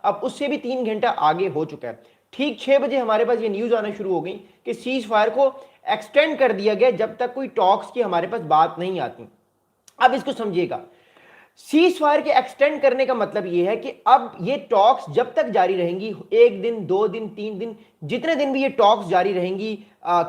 اب اس سے بھی 3 گھنٹہ آگے ہو چکا ہے. ٹھیک 6 بجے ہمارے پاس یہ نیوز آنا شروع ہو گئی کہ سیز فائر کو ایکسٹینڈ کر دیا گیا جب تک کوئی ٹاکس کی ہمارے پاس بات نہیں آتی. اب اس کو سمجھیے گا, سیز فائر کے ایکسٹینڈ کرنے کا مطلب یہ ہے کہ اب یہ ٹاکس جب تک جاری رہیں گی, 1 دن 2 دن 3 دن, جتنے دن بھی یہ ٹاکس جاری رہیں گی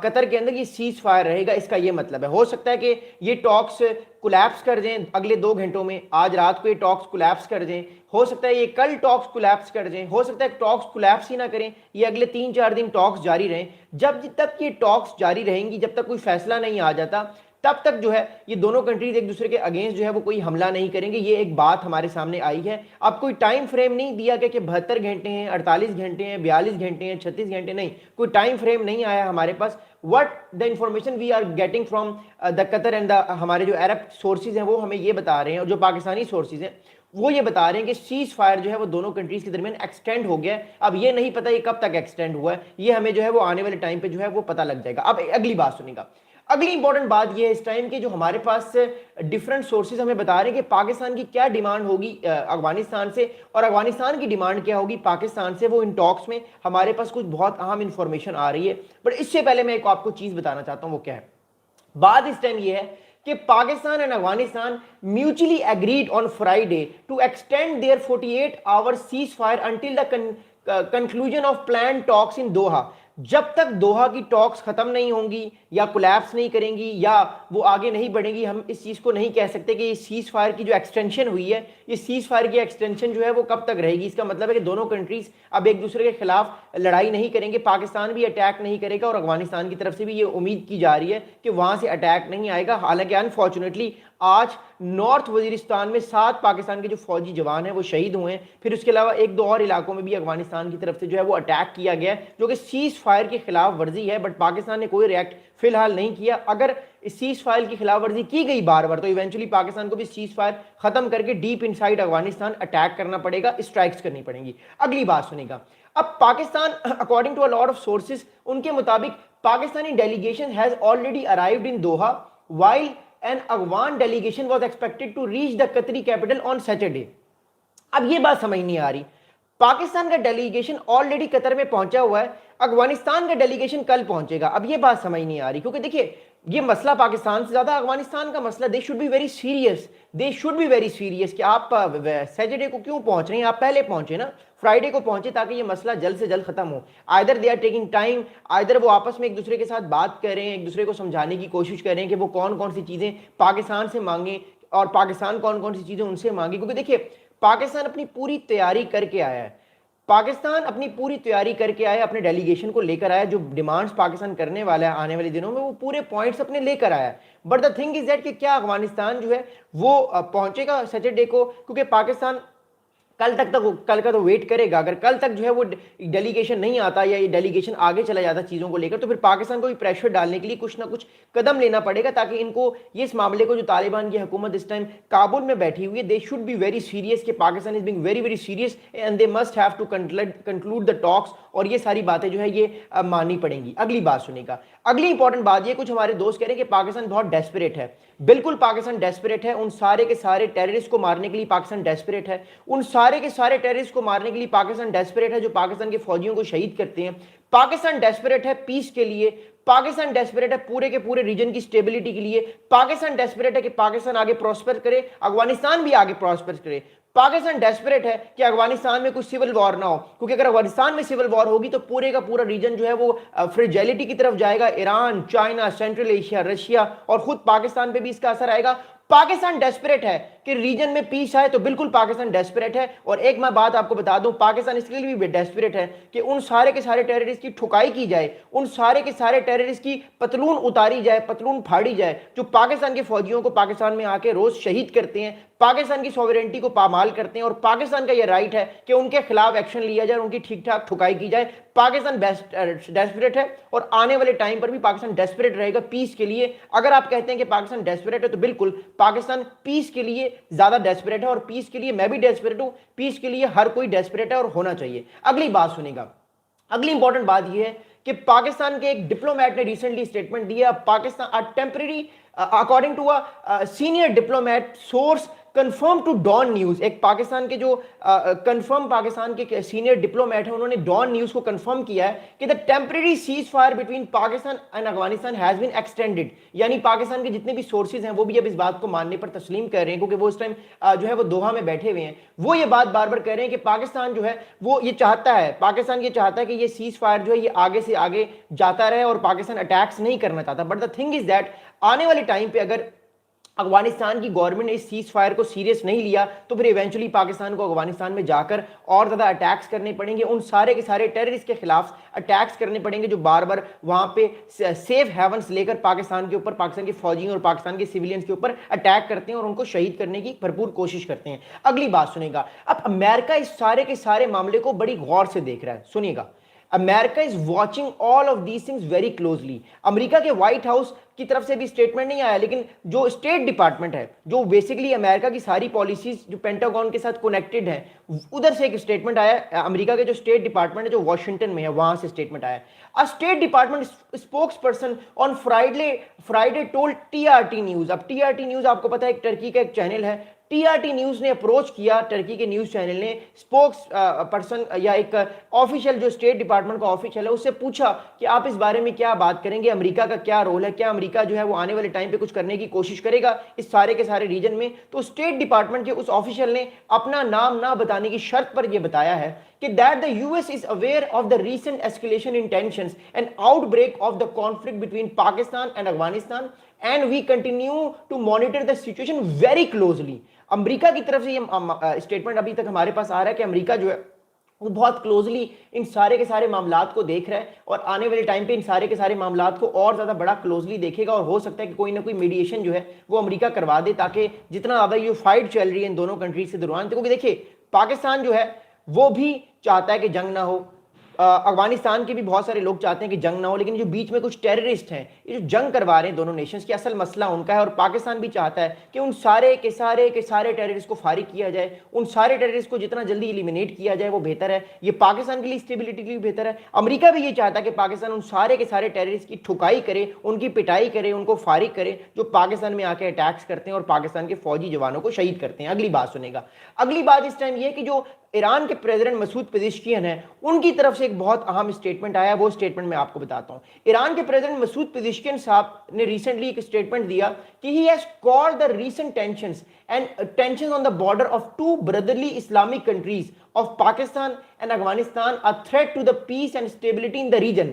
قطر کے اندر, یہ سیز فائر رہے گا. اس کا یہ مطلب ہے ہو سکتا ہے کہ یہ ٹاکس کولیپس کر دیں اگلے 2 گھنٹوں میں, آج رات کو یہ ٹاکس کولیپس کر دیں, ہو سکتا ہے یہ کل ٹاکس کولیپس کر دیں, ہو سکتا ہے ٹاکس کولیپس ہی نہ کریں, یہ اگلے 3-4 دن ٹاکس جاری رہیں. جب تک یہ ٹاکس جاری رہیں گی, جب تک کوئی فیصلہ نہیں آ جاتا, تب تک جو ہے یہ دونوں کنٹریز ایک دوسرے کے اگینسٹ جو ہے وہ کوئی حملہ نہیں کریں گے. یہ ایک بات ہمارے سامنے آئی ہے. اب کوئی ٹائم فریم نہیں دیا گیا کہ 72 گھنٹے ہیں, 48 گھنٹے ہیں, 42 گھنٹے ہیں, 36 گھنٹے, نہیں, کوئی ٹائم فریم نہیں آیا ہمارے پاس. what the information we are getting from the Qatar and the ہمارے جو عرب سورسز ہیں وہ ہمیں یہ بتا رہے ہیں, اور جو پاکستانی سورسز ہیں وہ یہ بتا رہے ہیں کہ سیز فائر جو ہے وہ دونوں کنٹریز کے درمیان ایکسٹینڈ ہو گیا ہے. اب یہ نہیں پتا یہ کب تک ایکسٹینڈ ہوا ہے, یہ ہمیں جو ہے وہ آنے والے ٹائم پہ جو ہے وہ پتہ لگ جائے گا. اب اگلی بات سنیں گا, اگلی امپورٹنٹ بات یہ ہے اس ٹائم کے جو ہمارے پاس ڈفرنٹ سورسز ہمیں بتا رہے ہیں کہ پاکستان کی کیا ڈیمانڈ ہوگی افغانستان سے, اور افغانستان کی ڈیمانڈ کیا ہوگی پاکستان سے. وہ ان ٹاکس میں ہمارے پاس کچھ بہت اہم انفارمیشن آ رہی ہے. بٹ اس سے پہلے میں ایک آپ کو چیز بتانا چاہتا ہوں, وہ کیا ہے. بات اس ٹائم یہ ہے کہ Pakistan and Afghanistan mutually agreed on Friday to extend their 48 hour ceasefire until the conclusion of plan talks in Doha. جب تک دوحہ کی ٹاکس ختم نہیں ہوں گی یا کولیپس نہیں کریں گی یا وہ آگے نہیں بڑھیں گی, ہم اس چیز کو نہیں کہہ سکتے کہ یہ سیز فائر کی جو ایکسٹینشن ہوئی ہے, یہ سیز فائر کی ایکسٹینشن جو ہے وہ کب تک رہے گی. اس کا مطلب ہے کہ دونوں کنٹریز اب ایک دوسرے کے خلاف لڑائی نہیں کریں گے, پاکستان بھی اٹیک نہیں کرے گا, اور افغانستان کی طرف سے بھی یہ امید کی جا رہی ہے کہ وہاں سے اٹیک نہیں آئے گا. حالانکہ انفارچونیٹلی آج نارتھ وزیرستان میں 7 پاکستان کے جو فوجی جوان ہیں وہ شہید ہوئے ہیں. پھر اس کے علاوہ 1-2 اور علاقوں میں بھی افغانستان کی طرف سے جو ہے وہ اٹیک کیا گیا ہے جو کہ سیز فائر کی خلاف ورزی ہے, بٹ پاکستان نے کوئی ریئیکٹ فی الحال نہیں کیا. اگر اس سیز فائر کی خلاف ورزی کی گئی بار بار تو ایونچولی پاکستان کو بھی سیز فائر ختم کر کے ڈیپ انسائڈ افغانستان اٹیک کرنا پڑے گا, اسٹرائکس کرنی پڑیں گی. اگلی بات سنیں گا, اب Pakistan according to a lot of sources ان کے مطابق Pakistani delegation has already arrived in Doha while an Afghan delegation was expected to reach the Qatari capital on Saturday. اب یہ بات سمجھ نہیں آ رہی, پاکستان کا ڈیلیگیشن آلریڈی قطر میں پہنچا ہوا ہے, افغانستان کا ڈیلیگیشن کل پہنچے گا. اب یہ بات سمجھ نہیں آ رہی کیونکہ دیکھیے یہ مسئلہ پاکستان سے زیادہ افغانستان کا مسئلہ. They should be very serious, they should be very serious کہ آپ سیٹرڈے کو کیوں پہنچ رہے ہیں, آپ پہلے پہنچے نا, فرائیڈے کو پہنچے تاکہ یہ مسئلہ جلد سے جلد ختم ہو. Either they are taking time, either وہ آپس میں ایک دوسرے کے ساتھ بات کر رہے ہیں, ایک دوسرے کو سمجھانے کی کوشش کر رہے ہیں کہ وہ کون کون سی چیزیں پاکستان سے مانگیں اور پاکستان کون کون سی چیزیں ان سے مانگیں. کیونکہ دیکھیے پاکستان اپنی پوری تیاری کر کے آیا ہے, پاکستان اپنی پوری تیاری کر کے آیا, اپنے ڈیلیگیشن کو لے کر آیا, جو ڈیمانڈز پاکستان کرنے والا ہے آنے والے دنوں میں وہ پورے پوائنٹس اپنے لے کر آیا. But the thing is that کہ کیا افغانستان جو ہے وہ پہنچے گا سیٹرڈے کو, کیونکہ پاکستان کل کا تو ویٹ کرے گا. اگر کل تک جو ہے وہ ڈیلیگیشن نہیں آتا یا یہ ڈیلیگیشن آگے چلا جاتا چیزوں کو لے کر, تو پھر پاکستان کو بھی پریشر ڈالنے کے لیے کچھ نہ کچھ قدم لینا پڑے گا تاکہ ان کو یہ اس معاملے کو, جو طالبان کی حکومت اس ٹائم کابل میں بیٹھی ہوئی ہے, they should be very serious کہ Pakistan is being very very serious and they must have to conclude the talks, اور یہ ساری باتیں جو ہے یہ ماننی پڑیں گی. اگلی بات سنیں گا, اگلی امپورٹنٹ بات یہ, کچھ ہمارے دوست کہہ رہے ہیں کہ پاکستان بہت ڈیسپریٹ ہے. بالکل پاکستان ڈیسپریٹ ہے, ان سارے کے سارے ٹیررسٹ کو مارنے کے لیے پاکستان ڈیسپریٹ ہے, ان سارے کے سارے ٹیررسٹ کو مارنے کے لیے پاکستان ڈیسپریٹ ہے جو پاکستان کے فوجیوں کو شہید کرتے ہیں. پاکستان ڈیسپریٹ ہے پیس کے لیے, پاکستان ڈیسپریٹ ہے پورے کے پورے ریجن کی سٹیبلٹی کے لیے, پاکستان ڈیسپریٹ ہے کہ پاکستان آگے پراسپر کرے, افغانستان بھی آگے پراسپر کرے. پاکستان ڈیسپریٹ ہے کہ افغانستان میں کوئی سول وار نہ ہو, کیونکہ اگر افغانستان میں سول وار ہوگی تو پورے کا پورا ریجن جو ہے وہ فریجیلٹی کی طرف جائے گا. Iran, China, Central Asia, Russia اور خود پاکستان پہ بھی اس کا اثر آئے گا. پاکستان ڈیسپریٹ ہے کہ ریجن میں پیس آئے, تو بالکل پاکستان ڈیسپریٹ ہے. اور ایک میں بات آپ کو بتا دوں, پاکستان اس کے لیے بھی ڈیسپریٹ ہے کہ ان سارے کے سارے ٹیررسٹ کی ٹھکائی کی جائے, ان سارے کے سارے ٹیررسٹ کی پتلون اتاری جائے, پتلون پھاڑی جائے, جو پاکستان کے فوجیوں کو پاکستان میں آ کے روز شہید کرتے ہیں, پاکستان کی سوورینٹی کو پامال کرتے ہیں. اور پاکستان کا یہ رائٹ ہے کہ ان کے خلاف ایکشن لیا جائے, ان کی ٹھیک ٹھاک ٹھکائی کی جائے. پاکستان ڈیسپریٹ ہے اور آنے والے ٹائم پر بھی پاکستان ڈیسپریٹ رہے گا پیس کے لیے. اگر آپ کہتے ہیں کہ پاکستان ڈیسپریٹ ہے تو بالکل پاکستان پیس کے لیے زیادہ ڈیسپریٹ ہے, اور پیس کے لیے میں بھی ڈیسپریٹ ہوں, پیس کے لیے ہر کوئی ڈیسپریٹ ہے اور ہونا چاہیے. اگلی بات سنیں گا, اگلی امپورٹنٹ بات یہ ہے کہ پاکستان کے ایک ڈپلومیٹ نے ریسنٹلی اسٹیٹمنٹ دیا. Pakistan temporary according to senior diplomat source confirm to Dawn News, एक पाकिस्तान के जो कंफर्म पाकिस्तान के सीनियर डिप्लोमेट हैं, उन्होंने डॉन न्यूज को कंफर्म किया है कि the temporary ceasefire between Pakistan and Afghanistan has been extended. यानी पाकिस्तान के जितने भी सोर्सेज हैं वो भी अब इस बात को मानने पर तस्लीम कर रहे हैं, क्योंकि वो इस टाइम जो है वो दोहा में बैठे हुए हैं, वो ये बात बार बार कह रहे हैं कि पाकिस्तान जो है वो ये चाहता है, पाकिस्तान ये चाहता है कि ये सीज फायर जो है ये आगे से आगे जाता रहे और पाकिस्तान अटैक्स नहीं करना चाहता। But the thing is that आने वाले टाइम पे अगर अफगानिस्तान की गवर्नमेंट ने इस सीज फायर को सीरियस नहीं लिया तो फिर इवेंचुअली पाकिस्तान को अफगानिस्तान में जाकर और ज़्यादा अटैक्स करने पड़ेंगे, उन सारे के सारे टेररिस्ट के खिलाफ अटैक्स करने पड़ेंगे जो बार बार वहाँ पे सेफ हेवन्स लेकर पाकिस्तान के ऊपर, पाकिस्तान के फौजियों और पाकिस्तान के सिविलियंस के ऊपर अटैक करते हैं और उनको शहीद करने की भरपूर कोशिश करते हैं। अगली बात सुनेगा, अब अमेरिका इस सारे के सारे मामले को बड़ी गौर से देख रहा है, सुनिएगा। America is watching all of these things very closely. America के व्हाइट हाउस की तरफ से भी स्टेटमेंट नहीं आया, लेकिन जो स्टेट डिपार्टमेंट है, जो बेसिकली अमेरिका की सारी पॉलिसीज जो पेंटागन के साथ कनेक्टेड है, उधर से एक स्टेटमेंट आया। अमेरिका के जो स्टेट डिपार्टमेंट है जो वॉशिंगटन में है, वहां से स्टेटमेंट आया। A state department spokes person on Friday told TRT news. अब टीआरटी न्यूज आपको पता है एक टर्की का एक चैनल है, टीआरटी न्यूज ने अप्रोच किया, टर्की के न्यूज चैनल ने स्पोक्स पर्सन या एक ऑफिशियल जो स्टेट डिपार्टमेंट का ऑफिशियल है उससे पूछा कि आप इस बारे में क्या बात करेंगे, अमेरिका का क्या रोल है, क्या अमेरिका जो है वो आने वाले टाइम पे कुछ करने की कोशिश करेगा इस सारे के सारे रीजन में। तो स्टेट डिपार्टमेंट के उस ऑफिशियल ने अपना नाम ना बताने की शर्त पर यह बताया है कि that the US is aware of the recent escalation in tensions and outbreak of the conflict between Pakistan and Afghanistan and we continue to monitor the situation very closely. America की तरफ से ये स्टेटमेंट अभी तक हमारे पास आ रहा है कि अमेरिका जो है वो बहुत क्लोजली इन सारे के सारे मामलात को देख रहा है और आने वाले टाइम पे इन सारे के सारे मामलात को और ज़्यादा बड़ा क्लोजली देखेगा और हो सकता है कि कोई ना कोई मीडिएशन जो है वो अमेरिका करवा दे, ताकि जितना ज़्यादा ये फाइट चल रही है इन दोनों कंट्रीज के दौरान, क्योंकि देखिए पाकिस्तान जो है वो भी चाहता है कि जंग ना हो, अफगानिस्तान के भी बहुत सारे लोग चाहते हैं कि जंग ना हो, लेकिन जो बीच में कुछ टेररिस्ट हैं ये जो जंग करवा रहे हैं दोनों नेशंस की, असल मसला उनका है। और पाकिस्तान भी चाहता है कि उन सारे के सारे टेररिस्ट को फारिग किया जाए, उन सारे टेररिस्ट को जितना जल्दी एलिमिनेट किया जाए वो बेहतर है, ये पाकिस्तान के लिए स्टेबिलिटी के लिए बेहतर है। अमेरिका भी ये चाहता है कि पाकिस्तान उन सारे के सारे टेररिस्ट की ठुकाई करे, उनकी पिटाई करे, उनको फारिग करे जो पाकिस्तान में आके अटैक्स करते हैं और पाकिस्तान के फौजी जवानों को शहीद करते हैं। अगली बात सुनेगा, अगली बात इस टाइम ये कि जो ईरान के प्रेसिडेंट मसूद पेज़ेश्कियान है उनकी तरफ से एक बहुत अहम स्टेटमेंट आया, वो स्टेटमेंट मैं आपको बताता हूं। ईरान के प्रेसिडेंट मसूद पेज़ेश्कियान साहब ने रिसेंटली एक स्टेटमेंट दिया कि he has called the recent tensions on the border of two brotherly Islamic countries of Pakistan and Afghanistan a threat to the peace and stability in the region.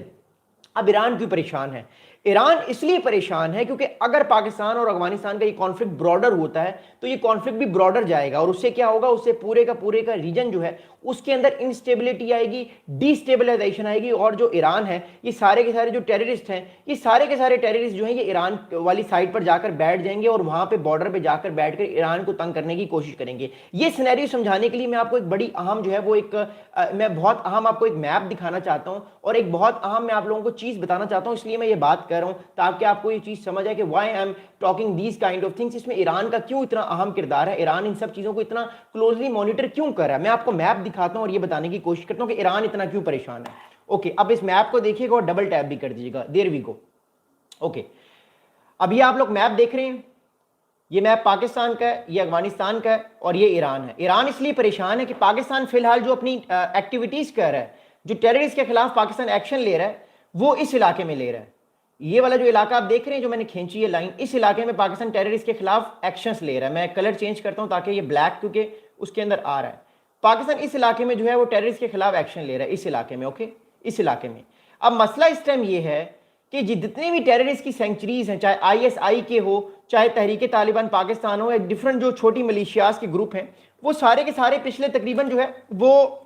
अब Iran क्यों परेशान है? Iran इसलिए परेशान है क्योंकि अगर पाकिस्तान और अफगानिस्तान का ये कॉन्फ्लिक्ट ब्रॉडर होता है तो ये कॉन्फ्लिक्ट भी ब्रॉडर जाएगा और उससे क्या होगा, उससे पूरे का रीजन जो है उसके अंदर इंस्टेबिलिटी आएगी, डिस्टेबलाइजेशन आएगी। और जो ईरान है ये सारे के सारे जो टेररिस्ट हैं, ये सारे के सारे टेररिस्ट जो हैं ये ईरान वाली साइड पर जाकर बैठ जाएंगे और वहां पे बॉर्डर पे जाकर बैठकर ईरान को तंग करने की कोशिश करेंगे। ये सिनेरियो समझाने के लिए मैं आपको एक बड़ी अहम जो है वो मैं बहुत अहम आपको एक मैप दिखाना चाहता हूँ और एक बहुत अहम मैं आप लोगों को चीज बताना चाहता हूँ, इसलिए मैं ये बात कर रहा हूँ ताकि आपको ये चीज समझ आए कि why I am talking these kind of things. इसमें ईरान का क्यों इतना अहम किरदार है, ईरान इन सब चीजों को इतना क्लोजली मॉनिटर क्यों कर रहा है। मैं आपको मैप दिखाता हूं और ये बताने की कोशिश करता हूं कि ईरान इतना क्यों परेशान है। ओके, अब इस मैप को देखिएगा और डबल टैप भी कर दीजिएगा। There we go. ओके, अब ये आप लोग मैप देख रहे हैं, ये मैप पाकिस्तान का है, ये अफगानिस्तान का है और ये ईरान है। ईरान इसलिए परेशान है कि पाकिस्तान फिलहाल जो अपनी एक्टिविटीज कर रहा है, जो टेररिस्ट के खिलाफ पाकिस्तान एक्शन ले रहा है वो इस इलाके में ले रहा है। ये वाला जो इलाका आप देख रहे हैं जो मैंने खींची है लाइन, इस इलाके में पाकिस्तान टेररिस्ट के खिलाफ एक्शंस ले रहा है। मैं कलर चेंज करता हूं ताकि ये ब्लैक क्योंकि उसके अंदर आ रहा है। पाकिस्तान इस इलाके में जो है वो टेररिस्ट के खिलाफ एक्शन ले रहा है इस इलाके में। ओके, इस इलाके में अब मसला इस टाइम ये है कि जितने भी टेररिस्ट की सेंचुरीज हैं, चाहे ISI के हो, चाहे तहरीक तालिबान पाकिस्तान हो, एक डिफरेंट जो छोटी मलेशियाज के ग्रुप हैं, वो सारे के सारे पिछले तकरीबन जो है वो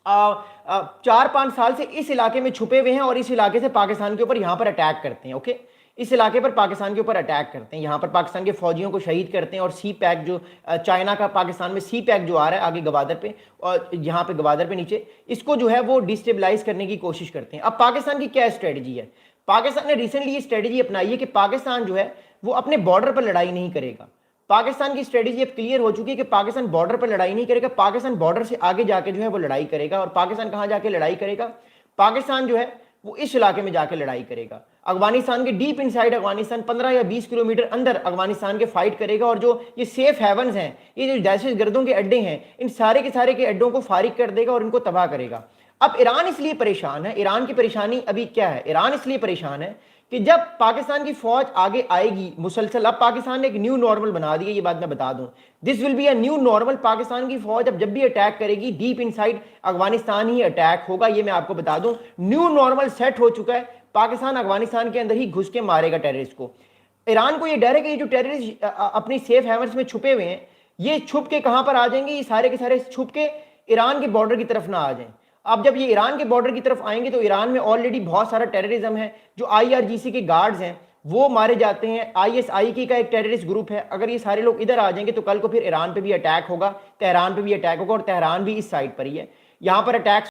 4-5 साल से इस इलाके में छुपे हुए हैं और इस इलाके से पाकिस्तान के ऊपर यहाँ पर अटैक करते हैं। ओके, इस इलाके पर पाकिस्तान के ऊपर अटैक करते हैं, यहाँ पर पाकिस्तान के फौजियों को शहीद करते हैं और सी पैक जो चाइना का पाकिस्तान में सी पैक जो आ रहा है आगे गवादर पे और यहाँ पे गवादर पे नीचे, इसको जो है वो डिस्टेबलाइज करने की कोशिश करते हैं। अब पाकिस्तान की क्या स्ट्रेटजी है? पाकिस्तान ने रिसेंटली ये स्ट्रेटजी अपनाई है कि पाकिस्तान जो है वो अपने बॉर्डर पर लड़ाई नहीं करेगा। पाकिस्तान की स्ट्रेटजी अब क्लियर हो चुकी है कि पाकिस्तान बॉर्डर पर लड़ाई नहीं करेगा, पाकिस्तान बॉर्डर से आगे जाके जो है वो लड़ाई करेगा। और पाकिस्तान कहां जाके लड़ाई करेगा? पाकिस्तान जो है वो इस इलाके में जाके लड़ाई करेगा। अफगानिस्तान के डीप इनसाइड अफगानिस्तान 15 या 20 किलोमीटर अंदर अफगानिस्तान के फाइट करेगा और जो ये सेफ हेवन्स हैं, ये जो दहशत गर्दों के अड्डे हैं, इन सारे के सारे के अड्डों को फारिग कर देगा और इनको तबाह करेगा। अब ईरान इसलिए परेशान है, ईरान की परेशानी अभी क्या है, ईरान इसलिए परेशान है कि जब पाकिस्तान की फौज आगे आएगी मुसलसल, अब पाकिस्तान ने एक न्यू नॉर्मल बना दिया, ये बात मैं बता दूं, this will be a new normal. Pakistan की फौज अब जब भी अटैक करेगी डीप इनसाइड अफगानिस्तान ही अटैक होगा, ये मैं आपको बता दूं। न्यू नॉर्मल सेट हो चुका है, पाकिस्तान अफगानिस्तान के अंदर ही घुस के मारेगा टेररिस्ट को। ईरान को ये डर है कि ये जो टेररिस्ट अपनी सेफ हेवर्स में छुपे हुए हैं, ये छुप के कहां पर आ जाएंगे, ये सारे के सारे छुप के ईरान के बॉर्डर की तरफ ना आ जाएं। अब जब ये ईरान के बॉर्डर की तरफ आएंगे तो ईरान में ऑलरेडी बहुत सारा टेररिज्म है, जो IRGC के गार्ड्स हैं वो मारे जाते हैं, ISIK का एक टेररिस्ट ग्रुप है। अगर ये सारे लोग इधर आ जाएंगे तो कल को फिर ईरान पे भी अटैक होगा, तेहरान पे भी अटैक होगा, और तेहरान भी इस साइड पर ही है, यहाँ पर अटैक